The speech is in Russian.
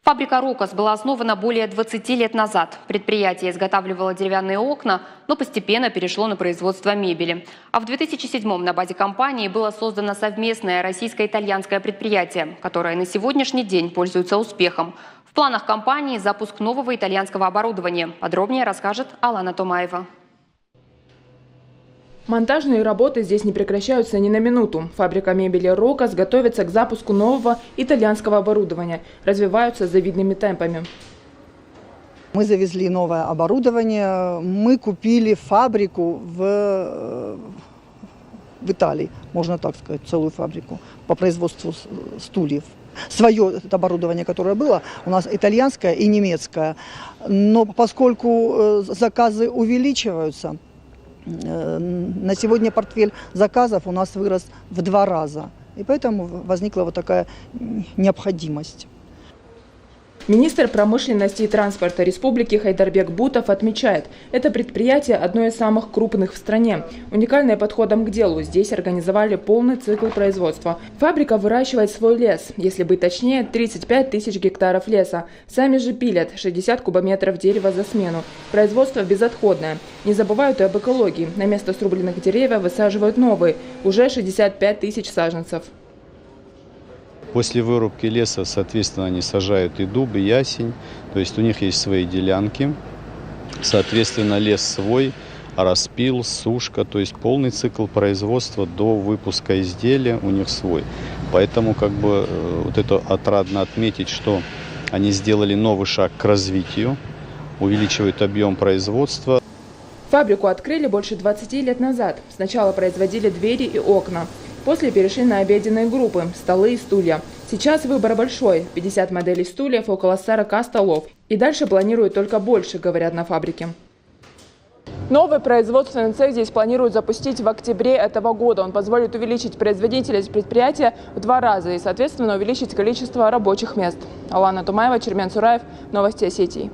Фабрика «Рокос» была основана более 20 лет назад. Предприятие изготавливало деревянные окна, но постепенно перешло на производство мебели. А в 2007-м на базе компании было создано совместное российско-итальянское предприятие, которое на сегодняшний день пользуется успехом. В планах компании запуск нового итальянского оборудования. Подробнее расскажет Алана Томаева. Монтажные работы здесь не прекращаются ни на минуту. Фабрика мебели «Рокос» готовится к запуску нового итальянского оборудования. Развиваются завидными темпами. Мы завезли новое оборудование. Мы купили фабрику в Италии, можно так сказать, целую фабрику по производству стульев. Свое оборудование, которое было, у нас итальянское и немецкое. Но поскольку заказы увеличиваются, на сегодня портфель заказов у нас вырос в 2 раза. И поэтому возникла вот такая необходимость. Министр промышленности и транспорта республики Хайдарбек Бутов отмечает, это предприятие одно из самых крупных в стране. Уникальное подходом к делу. Здесь организовали полный цикл производства. Фабрика выращивает свой лес, если быть точнее, 35 тысяч гектаров леса. Сами же пилят 60 кубометров дерева за смену. Производство безотходное. Не забывают и об экологии. На место срубленных деревьев высаживают новые, уже 65 тысяч саженцев. После вырубки леса, соответственно, они сажают и дуб, и ясень. То есть у них есть свои делянки. Соответственно, лес свой, распил, сушка. То есть полный цикл производства до выпуска изделия у них свой. Поэтому вот это отрадно отметить, что они сделали новый шаг к развитию, увеличивают объем производства. Фабрику открыли больше 20 лет назад. Сначала производили двери и окна. После перешли на обеденные группы, столы и стулья. Сейчас выбор большой – 50 моделей стульев, около 40 столов. И дальше планируют только больше, говорят на фабрике. Новый производственный цех здесь планируют запустить в октябре этого года. Он позволит увеличить производительность предприятия в 2 раза и, соответственно, увеличить количество рабочих мест. Алана Томаева, Чермен Сураев, Новости Осетии.